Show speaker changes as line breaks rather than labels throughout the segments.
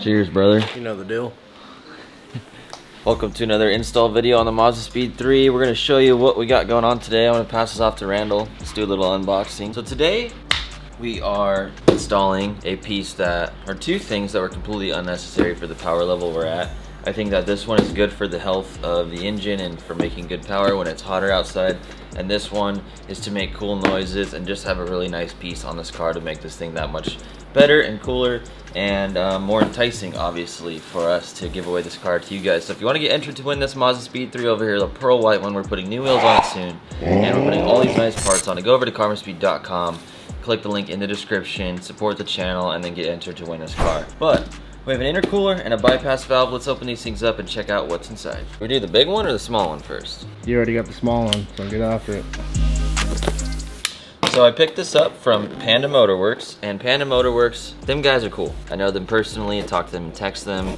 Cheers, brother.
You know the deal.
Welcome to another install video on the Mazdaspeed3. We're going to show you what we got going on today. I'm going to pass this off to Randall. Let's do a little unboxing. So today we are installing a piece that, or two things that were completely unnecessary for the power level we're at. I think that this one is good for the health of the engine and for making good power when it's hotter outside. And this one is to make cool noises and just have a really nice piece on this car to make this thing that much better and cooler and more enticing, obviously, for us to give away this car to you guys. So if you want to get entered to win this Mazdaspeed3 over here, the pearl white one, we're putting new wheels on it soon, and we're putting all these nice parts on it. Go over to Mazdaspeed3.com, click the link in the description, support the channel, and then get entered to win this car. But we have an intercooler and a bypass valve. Let's open these things up and check out what's inside. We do the big one or the small one first?
You already got the small one, so get after it.
So I picked this up from Panda Motorworks, and Panda Motorworks, them guys are cool. I know them personally, I talk to them and text them.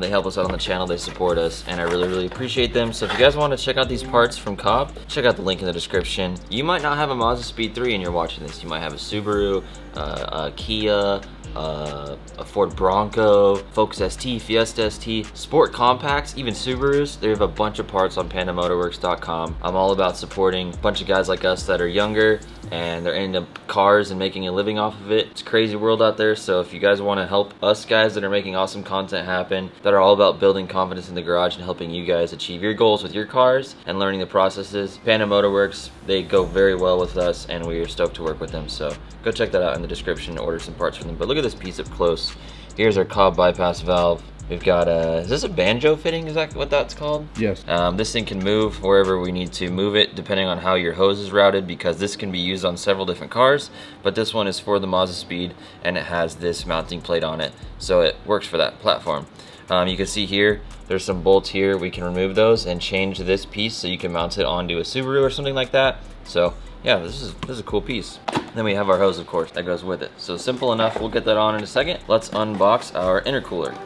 They help us out on the channel, they support us, and I really appreciate them. So if you guys want to check out these parts from Cobb, check out the link in the description. You might not have a Mazdaspeed3 and you're watching this. You might have a Subaru, a Kia, a Ford Bronco, Focus ST, Fiesta ST, Sport Compacts, even Subarus. They have a bunch of parts on pandamotorworks.com. I'm all about supporting a bunch of guys like us that are younger and they're into cars and making a living off of it. It's a crazy world out there, so if you guys want to help us guys that are making awesome content happen, that are all about building confidence in the garage and helping you guys achieve your goals with your cars and learning the processes, Panda Motorworks, they go very well with us and we are stoked to work with them. So go check that out in the description to order some parts from them. But look at this piece up close. Here's our Cob Bypass Valve. We've got is this a banjo fitting? Is that what that's called?
Yes.
This thing can move wherever we need to move it depending on how your hose is routed, because this can be used on several different cars, but this one is for the Mazdaspeed and it has this mounting plate on it, so it works for that platform. You can see here, there's some bolts here. We can remove those and change this piece so you can mount it onto a Subaru or something like that. So yeah, this is a cool piece. Then we have our hose, of course, that goes with it. So simple enough, we'll get that on in a second. Let's unbox our intercooler.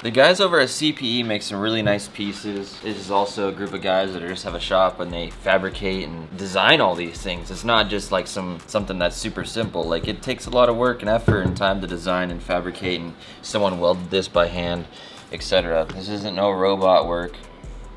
The guys over at CPE make some really nice pieces. This is also a group of guys that just have a shop and they fabricate and design all these things. It's not just like something that's super simple. Like, it takes a lot of work and effort and time to design and fabricate, and someone welded this by hand, etc. This isn't no robot work.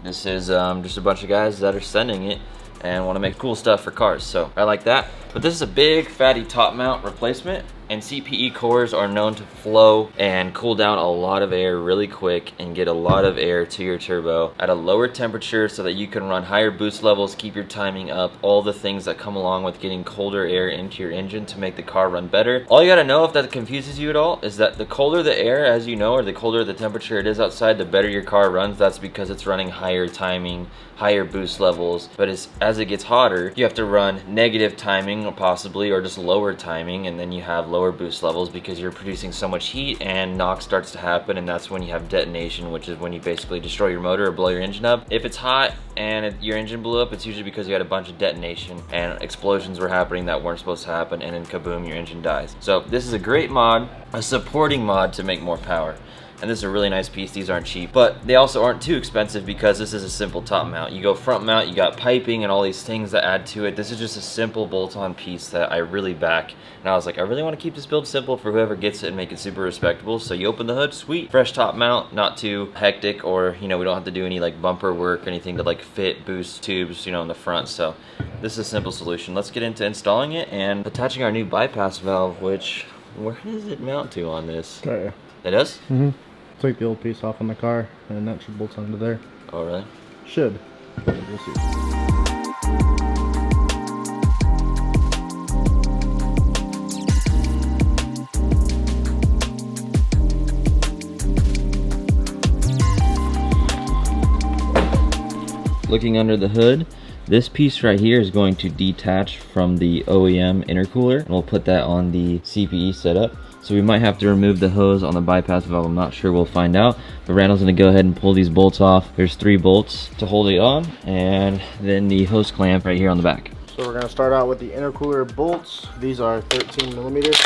This is just a bunch of guys that are sending it and want to make cool stuff for cars. So I like that. But this is a big fatty top mount replacement, and CPE cores are known to flow and cool down a lot of air really quick and get a lot of air to your turbo at a lower temperature so that you can run higher boost levels, keep your timing up, all the things that come along with getting colder air into your engine to make the car run better. All you gotta know, if that confuses you at all, is that the colder the air, as you know, or the colder the temperature it is outside, the better your car runs. That's because it's running higher timing, higher boost levels. But as it gets hotter, you have to run negative timing possibly, or just lower timing, and then you have lower boost levels because you're producing so much heat and knock starts to happen, and that's when you have detonation, which is when you basically destroy your motor or blow your engine up. If it's hot and your engine blew up, it's usually because you had a bunch of detonation and explosions were happening that weren't supposed to happen, and then kaboom, your engine dies. So this is a great mod, a supporting mod to make more power. And this is a really nice piece. These aren't cheap, but they also aren't too expensive because this is a simple top mount. You go front mount, you got piping and all these things that add to it. This is just a simple bolt-on piece that I really back. And I was like, I really want to keep this build simple for whoever gets it and make it super respectable. So you open the hood, sweet, fresh top mount, not too hectic, or you know, we don't have to do any like bumper work or anything to like fit boost tubes, you know, in the front. So this is a simple solution. Let's get into installing it and attaching our new bypass valve, which, where does it mount to on this?
Okay.
It does?
Mm-hmm. Take the old piece off on the car, and that should bolt onto there.
Oh, really?
Should. We'll see.
Looking under the hood, this piece right here is going to detach from the OEM intercooler, and we'll put that on the CPE setup. So we might have to remove the hose on the bypass valve. I'm not sure, we'll find out. But Randall's gonna go ahead and pull these bolts off. There's 3 bolts to hold it on, and then the hose clamp right here on the back.
So we're gonna start out with the intercooler bolts. These are 13 millimeters.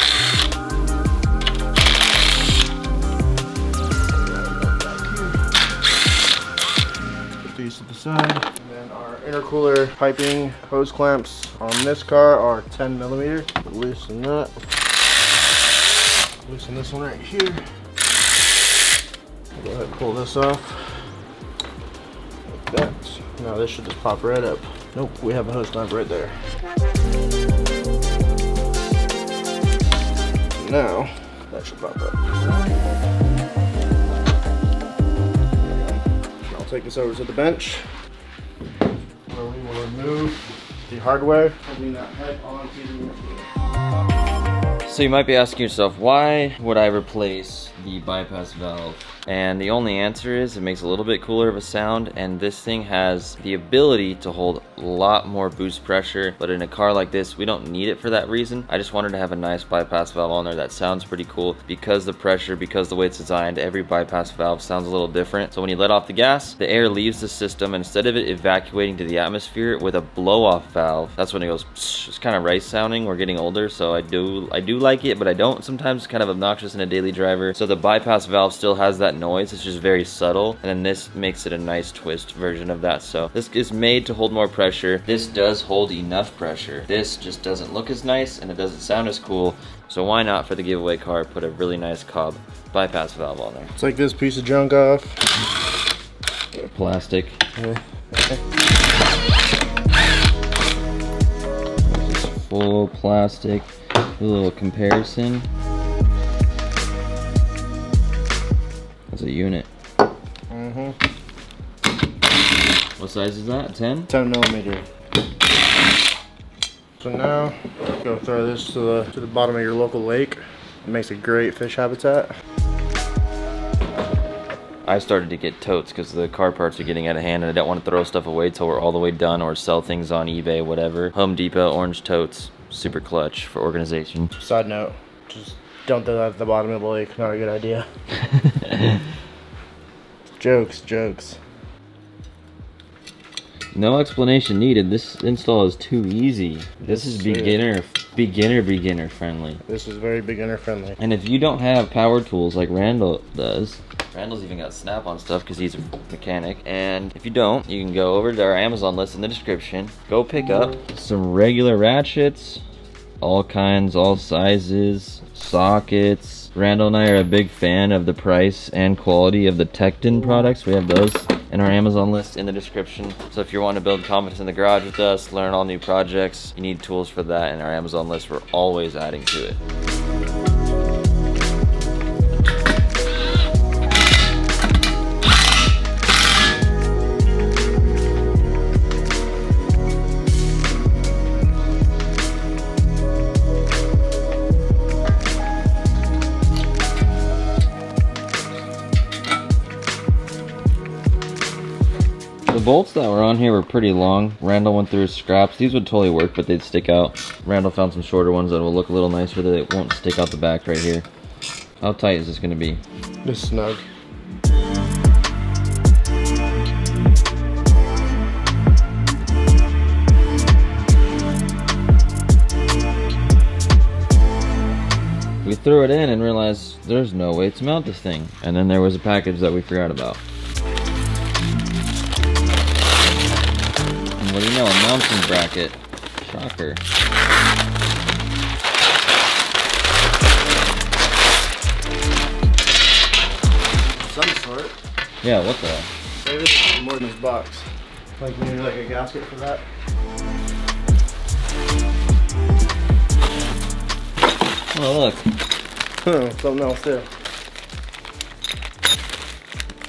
Put these these to the side. And then our intercooler piping hose clamps on this car are 10 millimeter. Loosen that. Loosen this one right here. Go ahead and pull this off. Like that. Now this should just pop right up. Nope, we have a hose clamp right there. Now, that should pop up. I'll take this over to the bench where we will remove the hardware, putting that head onto the intercooler.
So you might be asking yourself, why would I replace the bypass valve? And the only answer is it makes a little bit cooler of a sound, and this thing has the ability to hold a lot more boost pressure, but in a car like this we don't need it for that reason. I just wanted to have a nice bypass valve on there that sounds pretty cool because the pressure, because the way it's designed, every bypass valve sounds a little different. So when you let off the gas, the air leaves the system, and instead of it evacuating to the atmosphere with a blow off valve, that's when it goes psh. It's kind of rice sounding. We're getting older, so I do like it, but I don't. Sometimes it's kind of obnoxious in a daily driver. So the bypass valve still has that noise. It's just very subtle, and then this makes it a nice twist version of that. So this is made to hold more pressure. This does hold enough pressure. This just doesn't look as nice, and it doesn't sound as cool. So why not, for the giveaway car, put a really nice Cobb bypass valve on there?
Let's take this piece of junk off.
Plastic.
Okay.
This is full plastic. A little comparison. That's a unit. What size is that? 10?
10 millimeter. So now, go throw this to the bottom of your local lake. It makes a great fish habitat.
I started to get totes because the car parts are getting out of hand, and I don't want to throw stuff away till we're all the way done or sell things on eBay, whatever. Home Depot orange totes, super clutch for organization.
Side note, just don't throw that at the bottom of the lake. Not a good idea. Jokes.
No explanation needed. This install is too easy. This is beginner friendly.
This is very beginner friendly.
And if you don't have power tools like Randall does, Randall's even got snap-on stuff because he's a mechanic. And if you don't, you can go over to our Amazon list in the description. Go pick up some regular ratchets, all kinds, all sizes, sockets. Randall and I are a big fan of the price and quality of the Tecton products. We have those in our Amazon list in the description. So if you're wanting to build confidence in the garage with us, learn all new projects, you need tools for that in our Amazon list. We're always adding to it. The bolts that were on here were pretty long. Randall went through his scraps. These would totally work, but they'd stick out. Randall found some shorter ones that will look a little nicer, that it won't stick out the back right here. How tight is this going to be?
Just snug.
We threw it in and realized there's no way to mount this thing. And then there was a package that we forgot about. What do you know, a mounting bracket. Shocker.
Some sort.
Yeah, what the?
Maybe this is more than this box. Like maybe like a gasket for that.
Oh, look.
Something else too.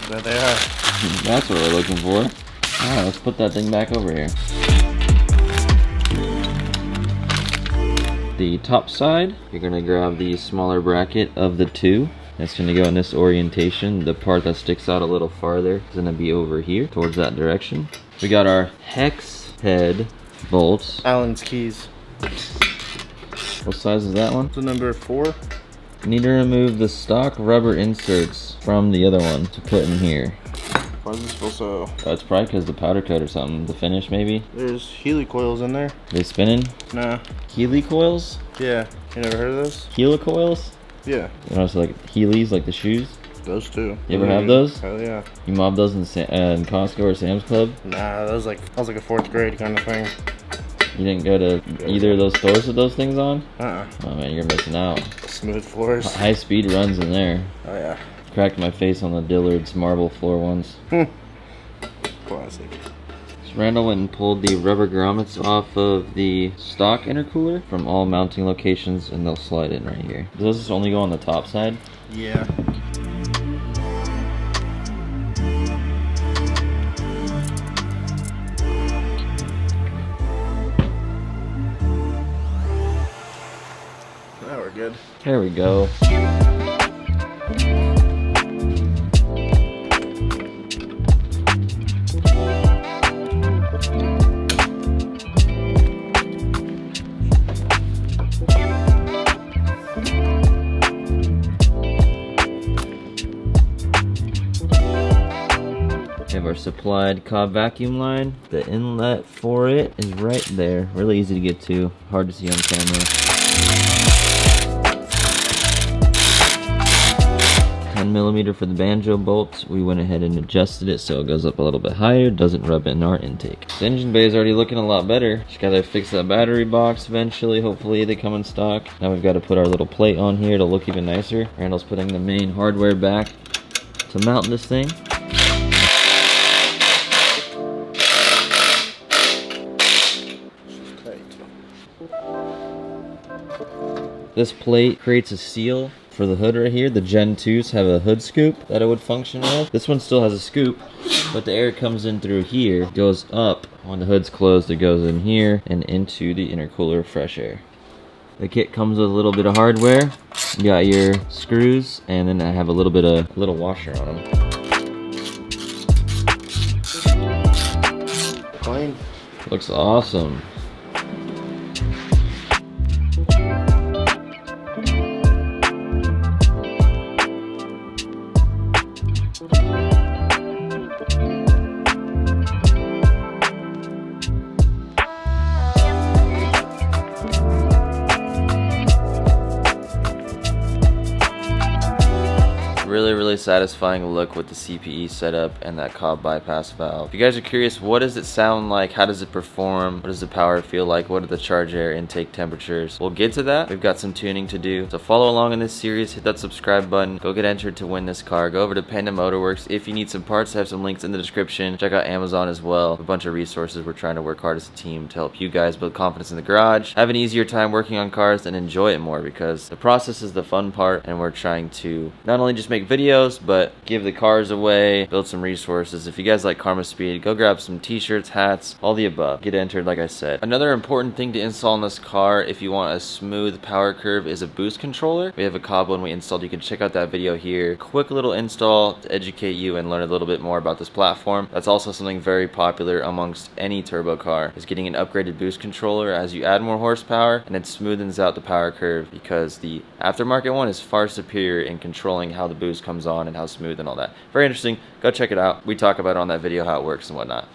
There they are.
That's what we're looking for. Alright, let's put that thing back over here. The top side, you're going to grab the smaller bracket of the two. It's going to go in this orientation. The part that sticks out a little farther is going to be over here, towards that direction. We got our hex head bolts.
Allen's keys.
What size is that one?
It's a number 4.
You need to remove the stock rubber inserts from the other one to put in here.
Why is this supposed to?
It's probably because the powder coat or something. The finish, maybe?
There's Healy coils in there.
They spinning?
Nah.
Healy coils?
Yeah. You never heard of those?
Helicoils?
Yeah.
You know, it's like Heelys, like the shoes?
Those two.
You ever have those?
Hell yeah.
You mob those in Costco or Sam's Club?
Nah, that was like a 4th grade kind of thing.
You didn't go to either of those stores with those things on?
Uh-uh.
Oh man, you're missing out.
Smooth floors.
High speed runs in there.
Oh yeah.
Cracked my face on the Dillard's marble floor once.
Classic.
So Randall went and pulled the rubber grommets off of the stock intercooler from all mounting locations, and they'll slide in right here. Does this only go on the top side?
Yeah. Now we're good.
There we go. We have our supplied Cobb vacuum line. The inlet for it is right there. Really easy to get to. Hard to see on camera. 10mm for the banjo bolts. We went ahead and adjusted it so it goes up a little bit higher, doesn't rub in our intake. The engine bay is already looking a lot better. Just gotta fix that battery box eventually. Hopefully they come in stock. Now we've got to put our little plate on here to look even nicer. Randall's putting the main hardware back to mount this thing. This plate creates a seal for the hood right here. The Gen 2s have a hood scoop that it would function with. This one still has a scoop, but the air comes in through here, goes up. When the hood's closed, it goes in here and into the intercooler fresh air. The kit comes with a little bit of hardware. You got your screws, and then I have a little washer on them.
Clean.
Looks awesome. Really satisfying look with the CPE setup and that Cob Bypass Valve. If you guys are curious, what does it sound like? How does it perform? What does the power feel like? What are the charge air intake temperatures? We'll get to that. We've got some tuning to do. So follow along in this series, hit that subscribe button, go get entered to win this car. Go over to Panda Motorworks. If you need some parts, I have some links in the description. Check out Amazon as well. A bunch of resources. We're trying to work hard as a team to help you guys build confidence in the garage, have an easier time working on cars, and enjoy it more, because the process is the fun part, and we're trying to not only just make videos, but give the cars away, build some resources. If you guys like Karma Speed, go grab some t-shirts, hats, all the above. Get entered, like I said. Another important thing to install in this car, if you want a smooth power curve, is a boost controller. We have a Cobb one we installed. You can check out that video here. Quick little install to educate you and learn a little bit more about this platform. That's also something very popular amongst any turbo car, is getting an upgraded boost controller as you add more horsepower, and it smoothens out the power curve, because the aftermarket one is far superior in controlling how the boost comes on and how smooth and all that. Very interesting. Go check it out. We talk about it on that video, how it works and whatnot.